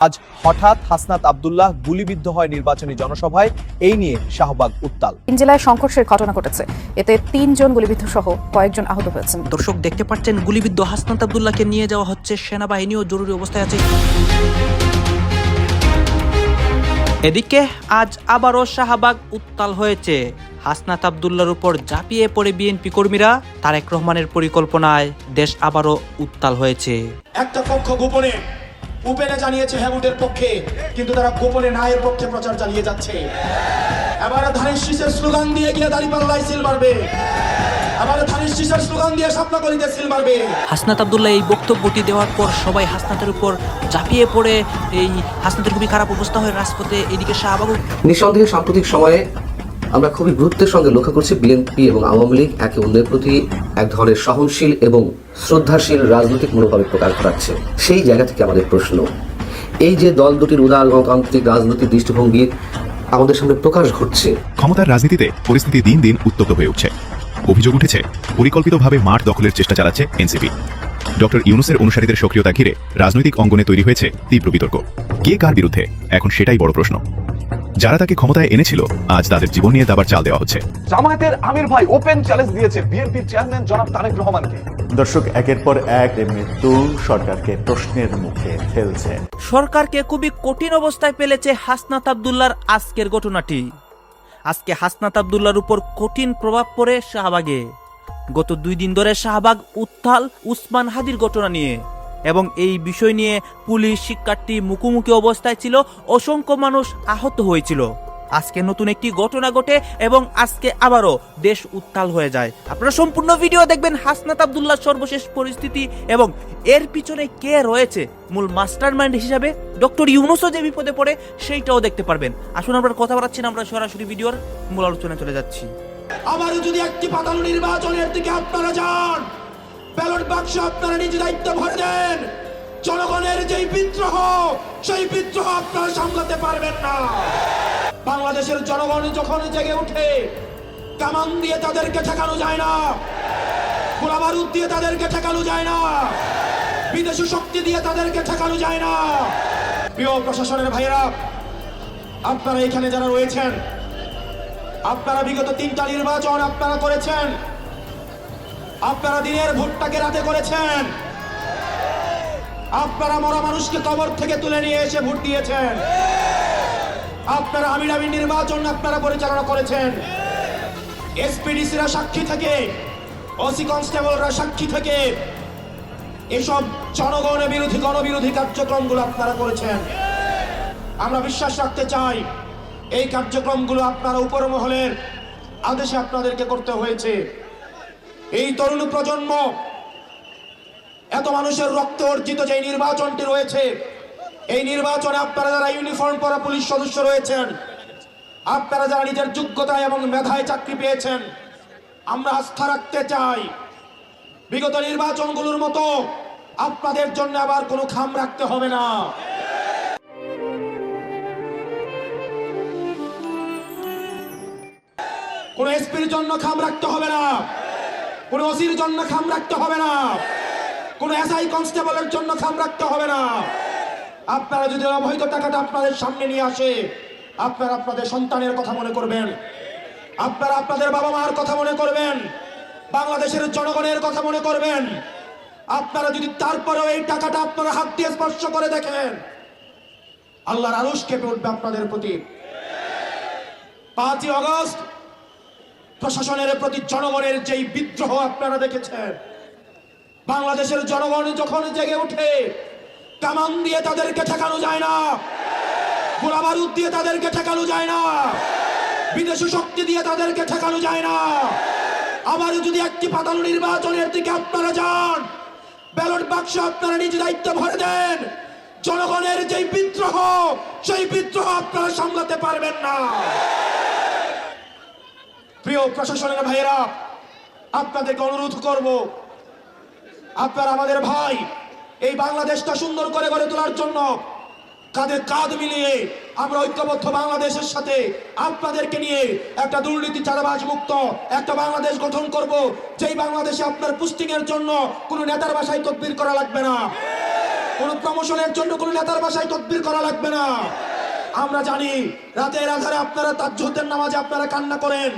আজ হঠাৎ হাসনাত আব্দুল্লাহ গুলিবিদ্ধ হয় নির্বাচনী জনসভায়, এই নিয়ে শাহবাগ উত্তাল। 3 জেলায় সংঘর্ষের ঘটনা ঘটেছে, এতে 3 জন গুলিবিদ্ধ সহ কয়েকজন আহত হয়েছেন। দর্শক দেখতে পাচ্ছেন গুলিবিদ্ধ হাসনাত আব্দুল্লাহকে নিয়ে যাওয়া হচ্ছে, সেনাবাহিনীও জরুরি অবস্থায় আছে। এদিকে আজ আবারও শাহবাগ উত্তাল হয়েছে। হাসনাত আব্দুল্লাহর উপর ঝাঁপিয়ে পড়ে বিএনপি কর্মীরা। তারেক রহমানের পরিকল্পনায় দেশ আবারও উত্তাল হয়েছে। একটা পক্ষ গোপনে উপেনে জানিয়েছে হ্যাঁ পক্ষে, কিন্তু তারা গোপনে নায়ের পক্ষে প্রচার চালিয়ে যাচ্ছে। এবারে ধানের শীষের স্লোগান দিয়ে গিয়ে দাঁড়িপাল্লায় সিল মারবে, এবারে ধানের শীষের স্লোগান দিয়ে স্বপ্নকলিতে সিল মারবে। হাসনাত আব্দুল্লাহ এই বক্তব্যটি দেওয়ার পর সবাই হাসনাতের উপর ঝাঁপিয়ে পড়ে, এই হাসনাতের খুবই খারাপ অবস্থা হয় রাজপথে। এদিকে শাহবাগ নিঃসন্দেহে সাম্প্রতিক সময়ে আমরা খুবই গুরুত্বের সঙ্গে লক্ষ্য করছি বিএনপি এবং আওয়ামী লীগ একে অন্যের প্রতি এক ধরনের সহনশীল এবং শ্রদ্ধাশীল রাজনৈতিক মনোভাবের প্রকাশ ঘটাচ্ছে। সেই জায়গা থেকে আমাদের প্রশ্ন, এই যে দল দুটির উদার গণতান্ত্রিক রাজনৈতিক দৃষ্টিভঙ্গির আমাদের সামনে প্রকাশ ঘটছে, ক্ষমতার রাজনীতিতে পরিস্থিতি দিন দিন উত্তপ্ত হয়ে উঠছে। অভিযোগ উঠেছে পরিকল্পিতভাবে মাঠ দখলের চেষ্টা চালাচ্ছে এনসিপি। ডক্টর ইউনূসের অনুসারীদের সক্রিয়তা ঘিরে রাজনৈতিক অঙ্গনে তৈরি হয়েছে তীব্র বিতর্ক। কে কার বিরুদ্ধে, এখন সেটাই বড় প্রশ্ন। যারা তাকে ক্ষমতায় এনেছিল আজ তাদের জীবন নিয়ে দাবার চাল দেওয়া হচ্ছে। জামায়াতের আমির ভাই ওপেন চ্যালেঞ্জ দিয়েছে বিএনপির চেয়ারম্যান জনাব তারেক রহমানকে। দর্শক, একের পর এক মৃত্যু সরকারকে প্রশ্নের মুখে ফেলছে। সরকারকে খুবই কঠিন অবস্থায় ফেলেছে হাসনাত আব্দুল্লাহর আজকের ঘটনাটি। আজকে হাসনাত আব্দুল্লাহর উপর কঠিন প্রভাব পড়ে শাহবাগে। গত 2 দিন ধরে শাহবাগ উত্তাল উসমান হাদির ঘটনা নিয়ে, এবং এই বিষয় নিয়ে পুলিশ শিক্ষার্থী মুখোমুখি অবস্থায় ছিল, অসংখ্য মানুষ আহত হয়েছিল। আজকে নতুন একটি ঘটনা ঘটে এবং আজকে আবারও দেশ উত্তাল হয়ে যায়। আপনারা সম্পূর্ণ ভিডিও দেখবেন হাসনাত আব্দুল্লাহর সর্বশেষ পরিস্থিতি এবং এর পিছনে কে রয়েছে মূল মাস্টারমাইন্ড হিসাবে। ডক্টর ইউনূসও যে বিপদে পড়ে সেইটাও দেখতে পারবেন। আসুন আমরা কথা বলাচ্ছি না, আমরা সরাসরি ভিডিওর মূল আলোচনায় চলে যাচ্ছি। আবার যদি একটি পাতাল নির্বাচনের দিকে আপনারা যান, ব্যালট বাক্স আপনারা নিজ দায়িত্ব ভরে দেন, জনগণের যেই বিদ্রোহ, সেই বিদ্রোহ আপনারা সামলাতে পারবেন না। বাংলাদেশের জনগণ যখন জেগে উঠে, কামান দিয়ে তাদেরকে ঠেকানো যায় না, গোলাবারুদ দিয়ে তাদেরকে ঠেকানো যায় না, বিদেশি শক্তি দিয়ে তাদেরকে ঠেকানো যায় না। প্রিয় প্রশাসনের ভাইয়েরা, আপনারা এখানে যারা রয়েছেন, আপনারা বিগত 3টা নির্বাচন আপনারা করেছেন। আপনারা দিনের ভোটটাকে রাতে করেছেন। আপনারা মরা মানুষকে কবর থেকে তুলে নিয়ে এসে ভোট দিয়েছেন। আপনারা আমিরামি নির্বাচন আপনারা পরিচালনা করেছেন। এসপিডিসিরা সাক্ষী থেকে, ওসি কনস্টেবলরা সাক্ষী থেকে এসব জনগণ বিরোধী গণবিরোধী কার্যক্রমগুলো আপনারা করেছেন। আমরা বিশ্বাস রাখতে চাই এই কার্যক্রমগুলো আপনারা উপর মহলের আদেশে আপনাদেরকে করতে হয়েছে। এই তরুণ প্রজন্ম, এত মানুষের রক্ত অর্জিত যে নির্বাচনটি রয়েছে, এই নির্বাচনে আপনারা যারা ইউনিফর্ম পরা পুলিশ সদস্য রয়েছেন, আপনারা যারা নিজের যোগ্যতায় এবং মেধায় চাকরি পেয়েছেন, আমরা আস্থা রাখতে চাই বিগত নির্বাচনগুলোর মতো আপনাদের জন্য আবার কোনো খাম রাখতে হবে না। কোন এসপির জন্য খাম রাখতে হবে না, কোন ওসির জন্য খাম রাখতে হবে না, কোন এসআই কনস্টেবলের জন্য খাম রাখতে হবে না। আপনারা যদি অবৈধ টাকাটা আপনাদের সামনে নিয়ে আসে, আপনারা আপনাদের সন্তানের কথা মনে করবেন, আপনারা আপনাদের বাবা মার কথা মনে করবেন, বাংলাদেশের জনগণের কথা মনে করবেন। আপনারা যদি তারপরেও এই টাকাটা আপনারা হাত দিয়ে স্পর্শ করে দেখেন, আল্লাহর আরশ কেঁপে উঠবে আপনাদের প্রতি। 5ই আগস্ট প্রশাসনের প্রতি জনগণের যেই বিদ্রোহ আপনারা দেখেছেন, বাংলাদেশের জনগণ যখন জেগে উঠে, কামান দিয়ে তাদেরকে ঠেকানো যায় না, গোলাবারুদ দিয়ে তাদেরকে ঠেকানো যায় না, বিদেশি শক্তি দিয়ে তাদেরকে ঠেকানো যায় না। আবার যদি একটি পাতাল নির্বাচনের দিকে আপনারা যান, ব্যালট বাক্স আপনারা নিজ দায়িত্ব ভরে দেন, জনগণের যেই বিদ্রোহ, সেই বিদ্রোহ আপনারা সামলাতে পারবেন না। প্রিয় প্রশাসনের ভাইয়েরা, আপনাদেরকে অনুরোধ করব, আপনারা আমাদের ভাই, এই বাংলাদেশটা সুন্দর করে গড়ে তোলার জন্য কাঁধে কাঁধ মিলিয়ে আমরা ঐক্যবদ্ধ বাংলাদেশের সাথে আপনাদেরকে নিয়ে একটা দুর্নীতি চাঁদাবাজ মুক্ত একটা বাংলাদেশ গঠন করব, যেই বাংলাদেশে আপনার পোস্টিং এর জন্য কোনো নেতার বাসায় তদবির করা লাগবে না। কোনো প্রমোশনের জন্য কোনো নেতার বাসায় তদবির করা লাগবে না। আমরা জানি রাতের আধারে আপনারা তাজ্জুদের নামাজে আপনারা কান্না করেন,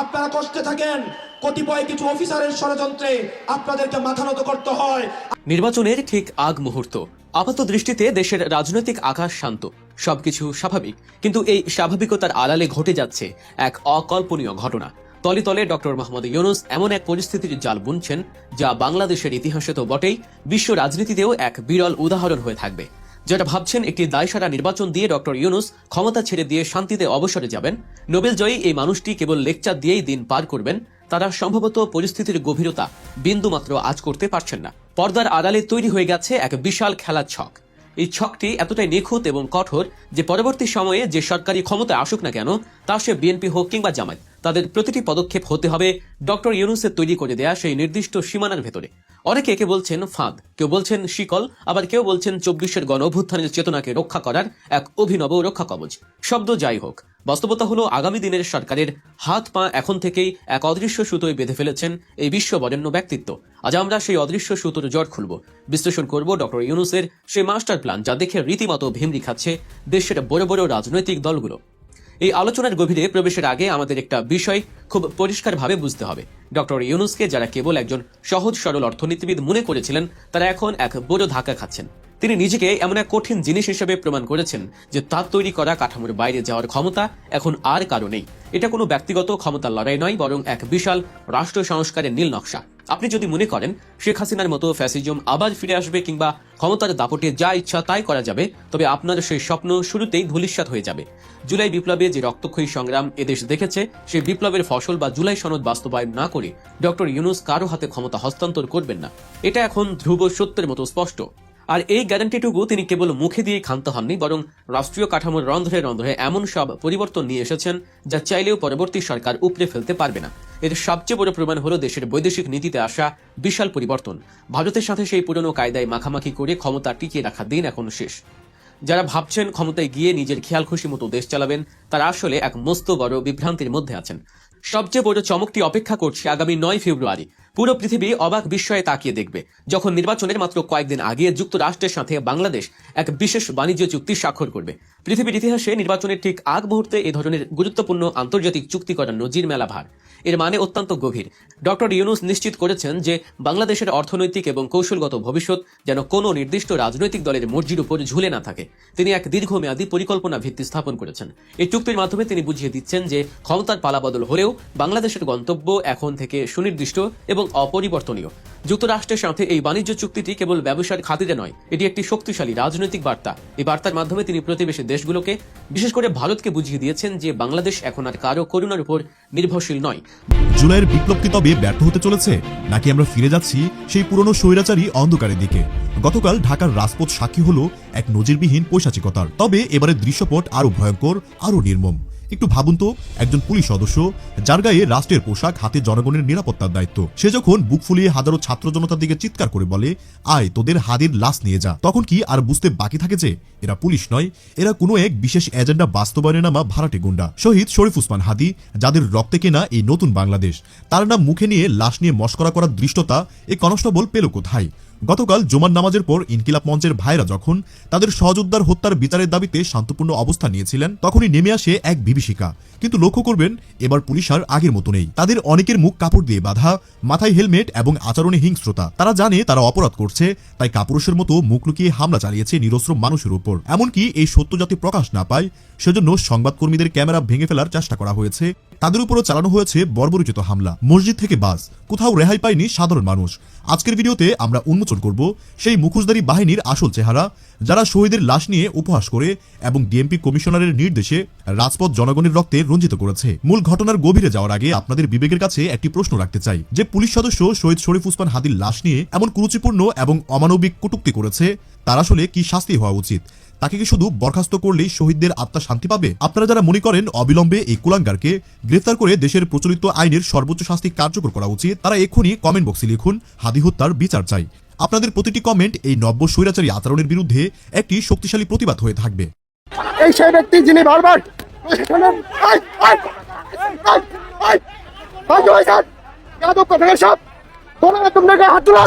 আপনারা কষ্টে থাকেন, কতিপয় কিছু অফিসারের ষড়যন্ত্রে আপনাদেরকে মাথা নত করতে হয়। নির্বাচনের ঠিক আগ মুহূর্ত, আপাত দৃষ্টিতে দেশের রাজনৈতিক আকাশ শান্ত, সবকিছু স্বাভাবিক, কিন্তু এই স্বাভাবিকতার আড়ালে ঘটে যাচ্ছে এক অকল্পনীয় ঘটনা। তলে তলে ডক্টর মোহাম্মদ ইউনূস এমন এক পরিস্থিতির জাল বুনছেন যা বাংলাদেশের ইতিহাসে তো বটেই, বিশ্ব রাজনীতিতেও এক বিরল উদাহরণ হয়ে থাকবে। যেটা ভাবছেন একটি দায়সারা নির্বাচন দিয়ে ডক্টর ইউনূস ক্ষমতা ছেড়ে দিয়ে শান্তিতে অবসরে যাবেন, নোবেলজয়ী এই মানুষটি কেবল লেকচার দিয়েই দিন পার করবেন, তারা সম্ভবত পরিস্থিতির গভীরতা বিন্দুমাত্র আঁচ করতে পারছেন না। পর্দার আড়ালে তৈরি হয়ে গেছে এক বিশাল খেলার ছক। এই ছকটি এতটাই নিখুঁত এবং কঠোর যে পরবর্তী সময়ে যে সরকারি ক্ষমতায় আসুক না কেন, তা সে বিএনপি হোক কিংবা জামায়াত, তাদের প্রতিটি পদক্ষেপ হতে হবে ডক্টর ইউনূসের তৈরি করে দেয়া সেই নির্দিষ্ট সীমানার ভেতরে। অনেকে একে বলছেন ফাঁদ, কেউ বলছেন শিকল, আবার কেউ বলছেন ২৪-এর গণ অভ্যুত্থানের চেতনাকে রক্ষা করার এক অভিনব রক্ষা কবচ। শব্দ যাই হোক, বাস্তবতা হলো আগামী দিনের সরকারের হাত পা এখন থেকেই এক অদৃশ্য সুতোয় বেঁধে ফেলেছেন এই বিশ্ববরেণ্য ব্যক্তিত্ব। আজ আমরা সেই অদৃশ্য সুতোর জট খুলব, বিশ্লেষণ করব ডক্টর ইউনূসের সেই মাস্টার প্ল্যান যা দেখে রীতিমতো ভিমরি খাচ্ছে দেশের বড় বড় রাজনৈতিক দলগুলো। এই আলোচনার গভীরে প্রবেশের আগে আমাদের একটা বিষয় খুব পরিষ্কারভাবে বুঝতে হবে। ডক্টর ইউনূসকে যারা কেবল একজন সহজ সরল অর্থনীতিবিদ মনে করেছিলেন, তারা এখন এক বড় ধাক্কা খাচ্ছেন। তিনি নিজেকে এমন এক কঠিন জিনিস হিসেবে প্রমাণ করেছেন যে তার তৈরি করা কাঠামোর বাইরে যাওয়ার ক্ষমতা এখন আর কারো নেই। এটা কোনো ব্যক্তিগত ক্ষমতার লড়াই নয়, বরং এক বিশাল রাষ্ট্র সংস্কারের নীল নকশা। আপনি যদি মনে করেন শেখ হাসিনার মতো ফ্যাসিজম আবার ফিরে আসবে কিংবা ক্ষমতার দাপটে যা ইচ্ছা তাই করা যাবে, তবে আপনার সেই স্বপ্ন শুরুতেই ধূলিসাৎ হয়ে যাবে। জুলাই বিপ্লবে যে রক্তক্ষয়ী সংগ্রাম এদেশ দেখেছে, সেই বিপ্লবের ফসল বা জুলাই সনদ বাস্তবায়ন না করে ডক্টর ইউনূস কারো হাতে ক্ষমতা হস্তান্তর করবেন না, এটা এখন ধ্রুব সত্যের মতো স্পষ্ট। আর এই গ্যারান্টিটুকু তিনি কেবল মুখে দিয়ে ক্ষান্ত হননি, বরং রাষ্ট্রীয় কাঠামোর রন্ধ্রে রন্ধ্রে এমন সব পরিবর্তন নিয়ে এসেছেন যা চাইলেও পরবর্তী সরকার উপড়ে ফেলতে পারবে না। এর সবচেয়ে বড় প্রমাণ হলো দেশের বৈদেশিক নীতিতে আসা বিশাল পরিবর্তন। ভারতের সাথে সেই পুরনো কায়দায় মাখামাখি করে ক্ষমতা টিকিয়ে রাখার দিন এখন শেষ। যারা ভাবছেন ক্ষমতায় গিয়ে নিজের খেয়াল খুশি মতো দেশ চালাবেন, তারা আসলে এক মস্ত বড় বিভ্রান্তির মধ্যে আছেন। সবচেয়ে বড় চমকটি অপেক্ষা করছে আগামী ৯ ফেব্রুয়ারি। পুরো পৃথিবী অবাক বিস্ময়ে তাকিয়ে দেখবে যখন নির্বাচনের মাত্র কয়েকদিন আগে যুক্তরাষ্ট্রের সাথে বাংলাদেশ এক বিশেষ বাণিজ্য চুক্তি স্বাক্ষর করবে। পৃথিবীর ইতিহাসে নির্বাচনের ঠিক আগ মুহূর্তে এ ধরনের গুরুত্বপূর্ণ আন্তর্জাতিক চুক্তি করার নজির মেলা ভার। এর মানে অত্যন্ত গভীর। ডক্টর ইউনূস নিশ্চিত করেছেন যে বাংলাদেশের অর্থনৈতিক এবং কৌশলগত ভবিষ্যৎ যেন কোনো নির্দিষ্ট রাজনৈতিক দলের মর্জির উপর ঝুলে না থাকে। তিনি এক দীর্ঘমেয়াদী পরিকল্পনা ভিত্তি স্থাপন করেছেন। এই চুক্তির মাধ্যমে তিনি বুঝিয়ে দিচ্ছেন যে ক্ষমতার পালাবদল হলেও বাংলাদেশের গন্তব্য এখন থেকে সুনির্দিষ্ট এবং অপরিবর্তনীয়। যুক্তরাষ্ট্রের সাথে এই বাণিজ্য চুক্তিটি কেবল ব্যবসার খাতিরে নয়, এটি একটি শক্তিশালী রাজনৈতিক বার্তা। এই বার্তার মাধ্যমে তিনি প্রতিবেশী দেশগুলোকে, বিশেষ করে ভারতকে বুঝিয়ে দিয়েছেন যে বাংলাদেশ এখন আর কারো করুণার উপর নির্ভরশীল নয়। জুলাইয়ের বিপ্লব কি তবে ব্যর্থ হতে চলেছে, নাকি আমরা ফিরে যাচ্ছি সেই পুরনো স্বৈরাচারী অন্ধকারের দিকে? গতকাল ঢাকার রাজপথ সাক্ষী হলো এক নজিরবিহীন পৈশাচিকতার। তবে এবারের দৃশ্যপট আরো ভয়ঙ্কর, আরো নির্মম। একটু ভাবুন তো, একজন পুলিশ সদস্য যার গায়ে রাষ্ট্রের পোশাক, হাতে জনগণের নিরাপত্তার দায়িত্ব, সে যখন বুক ফুলিয়ে হাজারো ছাত্র জনতার দিকে চিৎকার করে বলে, আয় তোদের হাদির লাশ নিয়ে যা, তখন কি আর বুঝতে বাকি থাকে যে এরা পুলিশ নয়, এরা কোনো এক বিশেষ এজেন্ডা বাস্তবায়নে নামা ভাড়াটে গুন্ডা? শহীদ শরীফ ওসমান হাদি, যাদের রক্তে কেনা এই নতুন বাংলাদেশ, তার নাম মুখে নিয়ে লাশ নিয়ে মশকরা করার দৃষ্টতা এই কনস্টেবল পেল কোথায়? গতকাল জুমার নামাজের পর ইনকিলাব মঞ্চের ভাইরা যখন তাদের সহযোদ্ধার হত্যার বিচারের দাবিতে শান্তপূর্ণ অবস্থান নিয়েছিলেন, তখনই নেমে আসে এক বিভীষিকা। কিন্তু লক্ষ্য করবেন, এবার পুলিশ আর আগের মতো নেই। তাদের অনেকের মুখ কাপড় দিয়ে বাঁধা, মাথায় হেলমেট এবং আচরণে হিংস্রতা। তারা জানে তারা অপরাধ করছে, তাই কাপুরুষের মতো মুখ লুকিয়ে হামলা চালিয়েছে নিরস্ত্র মানুষের উপর। এমনকি এই সত্য যাতে প্রকাশ না পায়, সেজন্য সংবাদকর্মীদের ক্যামেরা ভেঙে ফেলার চেষ্টা করা হয়েছে। তাদের উপরও চালানো হয়েছে বর্বরোচিত হামলা। মসজিদ থেকে বাস, কোথাও রেহাই পায়নি সাধারণ মানুষ। আজকের ভিডিওতে আমরা উন্মোচন করব সেই মুখোশধারী বাহিনীর আসল চেহারা, যারা শহীদের লাশ নিয়ে উপহাস করে এবং ডিএমপি কমিশনারের নির্দেশে রাজপথ জনগণের রক্তে রঞ্জিত করেছে। মূল ঘটনার গভীরে যাওয়ার আগে আপনাদের বিবেকের কাছে একটি প্রশ্ন রাখতে চাই, যে পুলিশ সদস্য শহীদ শরীফ ওসমান হাদির লাশ নিয়ে এমন কুরুচিপূর্ণ এবং অমানবিক কটূক্তি করেছে, তার আসলে কি শাস্তি হওয়া উচিত? তাকে কি শুধু বরখাস্ত করলেই শহীদদের আত্মা শান্তি পাবে? আপনারা যারা মনে করেন অবিলম্বে এই কুলাঙ্গারকে গ্রেফতার করে দেশের প্রচলিত আইনের সর্বোচ্চ শাস্তি কার্যকর করা উচিত, তারা এক্ষুনি কমেন্ট বক্সে লিখুন, হাদি হত্যার বিচার চাই। আপনাদের প্রতিটি কমেন্ট এই নব্য স্বৈরাচারী আচরণের বিরুদ্ধে একটি শক্তিশালী প্রতিবাদ হয়ে থাকবে। এই সেই ব্যক্তি যিনি বারবার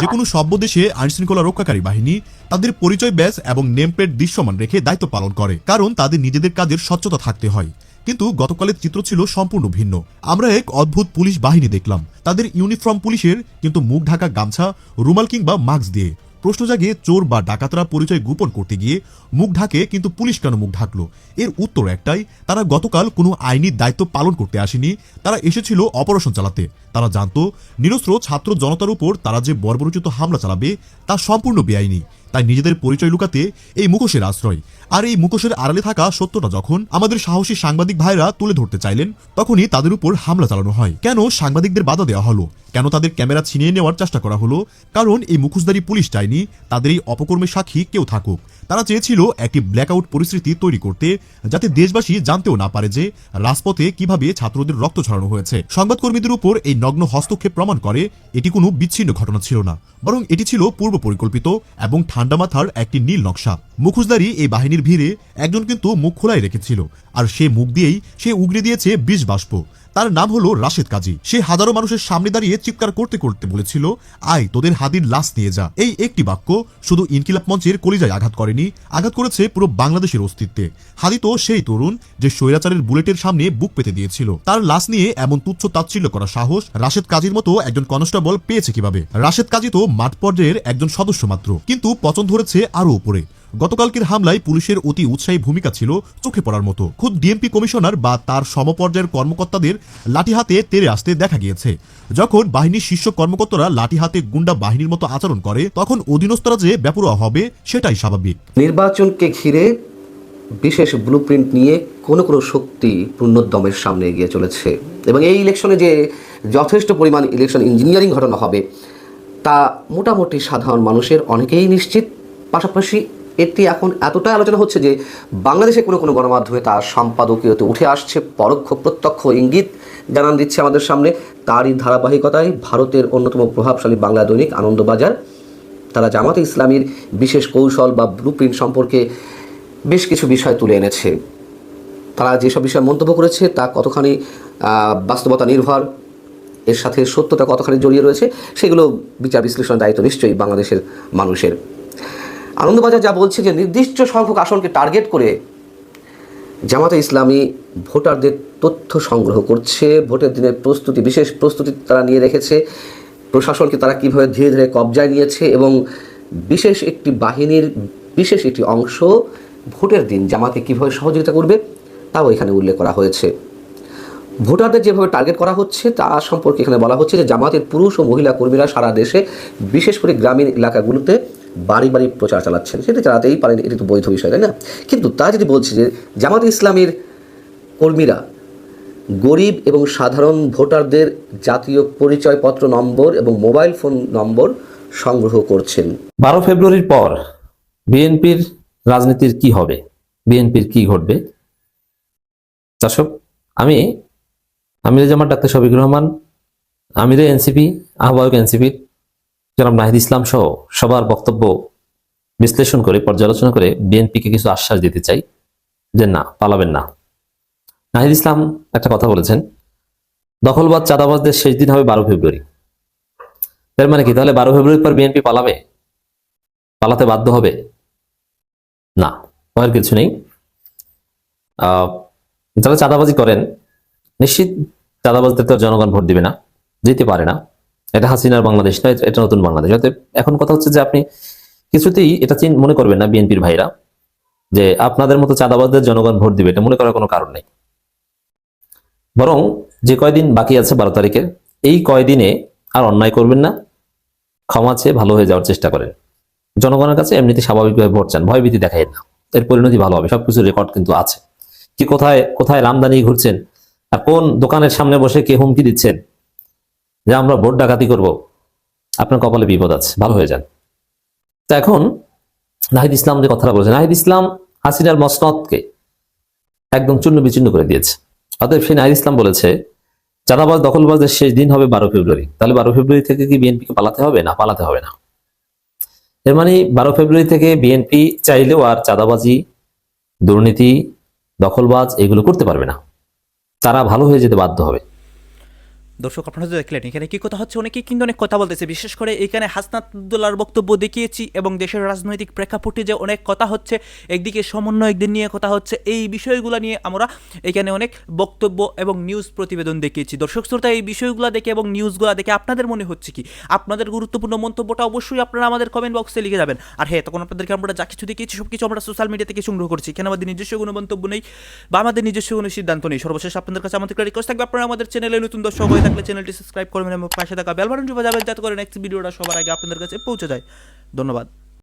যে কোনো সভ্য দেশে আইনশৃঙ্খলা রক্ষাকারী বাহিনী তাদের পরিচয় ব্যাজ এবং নেম প্লেট দৃশ্যমান রেখে দায়িত্ব পালন করে, কারণ তাদের নিজেদের কাজের স্বচ্ছতা থাকতে হয়। কিন্তু গতকালের চিত্র ছিল সম্পূর্ণ ভিন্ন। আমরা এক অদ্ভুত পুলিশ বাহিনী দেখলাম। তাদের ইউনিফর্ম পুলিশের, কিন্তু মুখ ঢাকা গামছা, রুমাল কিংবা মাস্ক দিয়ে। প্রশ্ন জাগে, চোর বা ডাকাতরা পরিচয় গোপন করতে গিয়ে মুখ ঢাকে, কিন্তু পুলিশ কেন মুখ ঢাকলো? এর উত্তর একটাই, তারা গতকাল কোনো আইনি দায়িত্ব পালন করতে আসেনি, তারা এসেছিল অপারেশন চালাতে। তারা জানতো নিরস্ত্র ছাত্র জনতার উপর তারা যে বর্বরোচিত হামলা চালাবে তা সম্পূর্ণ বেআইনি। তাই নিজেদের পরিচয় লুকাতে এই মুখোশের আশ্রয়। আর এই মুখোশের আড়ালে থাকা সত্যটা যখন আমাদের সাহসী সাংবাদিক ভাইরা তুলে ধরতে চাইলেন, তখনই তাদের উপর হামলা চালানো হয়। কেন সাংবাদিকদের বাধা দেওয়া হলো? কেন তাদের ক্যামেরা ছিনিয়ে নেওয়ার চেষ্টা করা হলো? কারণ এই মুখোশধারী পুলিশ চায়নি তাদের এই অপকর্মের সাক্ষী কেউ থাকুক। তারা চেয়েছিল একটি ব্ল্যাকআউট পরিস্থিতি তৈরি করতে, যাতে দেশবাসী জানতেও না পারে যে রাজপথে কিভাবে ছাত্রদের রক্ত ছড়ানো হয়েছে। সংবাদকর্মীদের উপর এই নগ্ন হস্তক্ষেপ প্রমাণ করে এটি কোনো বিচ্ছিন্ন ঘটনা ছিল না, বরং এটি ছিল পূর্ব পরিকল্পিত এবং ঠান্ডা মাথার একটি নীল নকশা। মুখোশধারী এই বাহিনীর ভিড়ে একজন কিন্তু মুখ খোলাই রেখেছিল, আর সে মুখ দিয়েই সে উগরে দিয়েছে বিষ বাষ্প। তার নাম হলো রাশেদ কাজী। সে হাজারো মানুষের সামনে দাঁড়িয়ে চিৎকার করতে করতে বলেছিল, আয় তোদের হাদির লাশ নিয়ে যা। এই একটি বাক্য শুধু ইনকিলাব মঞ্চের কলিজায় আঘাত করেনি, আঘাত করেছে পুরো বাংলাদেশের অস্তিত্বে। হাদি তো সেই তরুণ যে স্বৈরাচারের বুলেটের সামনে বুক পেতে দিয়েছিল। তার লাশ নিয়ে এমন তুচ্ছ তাচ্ছিল্য করা সাহস রাশেদ কাজীর মতো একজন কনস্টেবল পেয়েছে কিভাবে? রাশেদ কাজী তো মাঠ পর্যায়ের একজন সদস্য মাত্র, কিন্তু পচন ধরেছে আরো উপরে। গতকালকের হামলায় পুলিশের অতি উৎসাহী ভূমিকা ছিল চোখে পড়ার মতো। খুদ ডিএমপি কমিশনার বা তার সমপর্যায়ের কর্মকর্তাদের লাঠি হাতে তেড়ে আসতে দেখা গিয়েছে। যখন বাহিনীর শীর্ষ কর্মকর্তারা লাঠি হাতে গুন্ডা বাহিনীর মতো আচরণ করে, তখন অধীনস্থরা যে বেপরোয়া হবে সেটাই স্বাভাবিক। নির্বাচনকে ঘিরে বিশেষ ব্লুপ্রিন্ট নিয়ে কোনো কোনো শক্তি পূর্ণোদ্যমের সামনে এগিয়ে চলেছে, এবং এই ইলেকশনে যে যথেষ্ট পরিমাণ ইলেকশন ইঞ্জিনিয়ারিং ঘটনা হবে তা মোটামুটি সাধারণ মানুষের অনেকেই নিশ্চিত। পাশাপাশি এটি এখন এতটা আলোচনা হচ্ছে যে বাংলাদেশে কোনো কোনো গণমাধ্যমে তার সম্পাদকীয়তে উঠে আসছে, পরোক্ষ প্রত্যক্ষ ইঙ্গিত জানান দিচ্ছে আমাদের সামনে। তারই ধারাবাহিকতায় ভারতের অন্যতম প্রভাবশালী বাংলা দৈনিক আনন্দবাজার তারা জামাতে ইসলামীর বিশেষ কৌশল বা ব্লুপ্রিন্ট সম্পর্কে বেশ কিছু বিষয় তুলে এনেছে। তারা যেসব বিষয়ে মন্তব্য করেছে তা কতখানি বাস্তবতা নির্ভর, এর সাথে সত্যতা কতখানি জড়িয়ে রয়েছে, সেগুলো বিচার বিশ্লেষণের দায়িত্ব নিশ্চয়ই বাংলাদেশের মানুষের। আনন্দবাজার যা বলছে যে নির্দিষ্ট সংখ্যক আসনকে টার্গেট করে জামাতে ইসলামী ভোটারদের তথ্য সংগ্রহ করছে, ভোটের দিনের প্রস্তুতি, বিশেষ প্রস্তুতি তারা নিয়ে রেখেছে, প্রশাসনকে তারা কীভাবে ধীরে ধীরে কবজায় নিয়েছে, এবং বিশেষ একটি বাহিনীর বিশেষ একটি অংশ ভোটের দিন জামাতে কীভাবে সহযোগিতা করবে তাও এখানে উল্লেখ করা হয়েছে। ভোটারদের যেভাবে টার্গেট করা হচ্ছে তা সম্পর্কে এখানে বলা হচ্ছে যে জামাতের পুরুষ ও মহিলা কর্মীরা সারা দেশে বিশেষ করে গ্রামীণ এলাকাগুলোতে বাড়ি বাড়ি প্রচার চালাচ্ছেন। সেটা চালাতেই পারেন, এটি তো বৈধ বিষয়, তাই না? কিন্তু তা যদি বলছে যে জামাত ইসলামীর কর্মীরা গরিব এবং সাধারণ ভোটারদের জাতীয় পরিচয়পত্র নম্বর এবং মোবাইল ফোন নম্বর সংগ্রহ করছেন। 12 ফেব্রুয়ারির পর বিএনপির রাজনীতির কি হবে, বিএনপির কি ঘটবে? দর্শক, আমি আমিরে জামাত ডাক্তার শফিকুর রহমান, আমিরে এনসিপি, আহ্বায়ক এনসিপির জনাব নাহিদ ইসলাম সহ সবার বক্তব্য বিশ্লেষণ করে পর্যালোচনা করে বিএনপিকে কিছু আশ্বাস দিতে চাই যে না, পালাবেন না। নাহিদ ইসলাম একটা কথা বলেছেন, দখলবাদ চাঁদাবাজদের শেষ দিন হবে 12 ফেব্রুয়ারি। এর মানে কি, তাহলে 12 ফেব্রুয়ারির পর বিএনপি পালাতে বাধ্য হবে? না, ভয়ের কিছু নেই। যারা চাঁদাবাজি করেন, নিশ্চিত চাঁদাবাজদের তো জনগণ ভোট দিবে না, যেতে পারে না। এটা হাসিনার বাংলাদেশ নয়, এটা নতুন বাংলাদেশ। অতএব এখন কথা হচ্ছে যে আপনি কিছুতেই এটা মনে করবেন না বিএনপির ভাইরা যে আপনাদের মতো চাঁদাবাজদের জনগণ ভোট দিবে, এটা মনে করার কোনো কারণ নেই। বরং যে কয়দিন বাকি আছে 12 তারিখের, এই কয়দিনে আর অন্যায় করবেন না, ক্ষমা চেয়ে ভালো হয়ে যাওয়ার চেষ্টা করেন। জনগণের কাছে এমনিতে স্বাভাবিকভাবে ভোট চান, ভয়ভীতি দেখায় না, এর পরিণতি ভালো হবে। সবকিছু রেকর্ড কিন্তু আছে, কি কোথায় কোথায় রামদানি ঘুরছেন আর কোন দোকানের সামনে বসে কে হুমকি দিচ্ছেন যে আমরা ভোট ডাকাতি করব, আপনার কপালে বিপদ আছে, ভালো হয়ে যান। তো এখন নাহিদ ইসলাম যে কথাটা বলেছে, নাহিদ ইসলাম হাসিনার মসনদকে একদম চূর্ণ বিচূর্ণ করে দিয়েছে। অতএব সেই নাহিদ ইসলাম বলেছে চাঁদাবাজ দখলবাজদের শেষ দিন হবে 12 ফেব্রুয়ারি। তাহলে 12 ফেব্রুয়ারি থেকে কি বিএনপিকে পালাতে হবে? না, পালাতে হবে না। এর মানে 12 ফেব্রুয়ারি থেকে বিএনপি চাইলেও আর চাঁদাবাজি, দুর্নীতি, দখলবাজ এগুলো করতে পারবে না, তারা ভালো হয়ে যেতে বাধ্য হবে। দর্শক আপনারা তো দেখলেন এখানে কি কথা হচ্ছে, অনেকেই কিন্তু অনেক কথা বলতেছে, বিশেষ করে এখানে হাসনাত আব্দুল্লাহর বক্তব্য দেখিয়েছি এবং দেশের রাজনৈতিক প্রেক্ষাপটে যে অনেক কথা হচ্ছে, একদিকে সমন্বয়কদের নিয়ে কথা হচ্ছে, এই বিষয়গুলো নিয়ে আমরা এখানে অনেক বক্তব্য এবং নিউজ প্রতিবেদন দেখিয়েছি। দর্শক শ্রোতা, এই বিষয়গুলো দেখে এবং নিউজগুলো দেখে আপনাদের মনে হচ্ছে কি? আপনাদের গুরুত্বপূর্ণ মন্তব্যটা অবশ্যই আপনারা আমাদের কমেন্ট বক্সে লিখে যাবেন। আর হ্যাঁ, তখন আপনাদেরকে আমরা যা কিছু দেখিয়েছি সব কিছু আমরা সোশ্যাল মিডিয়া থেকে সংগ্রহ করছি, এখানে আমাদের নিজস্ব কোনো মন্তব্য নেই বা আমাদের নিজস্ব কোনো সিদ্ধান্ত নেই। সর্বশেষ আপনাদের কাছে আমাদের রিকোয়েস্ট থাকবে, আপনারা আমাদের চ্যানেলে নতুন দর্শক হয়ে থাকলে চ্যানেলটি সাবস্ক্রাইব করবেন এবং পাশে থাকা বেল বাটনটি বাজাবেন যাতে করে নেক্সট ভিডিওটা সবার আগে আপনাদের কাছে পৌঁছে যায়। ধন্যবাদ।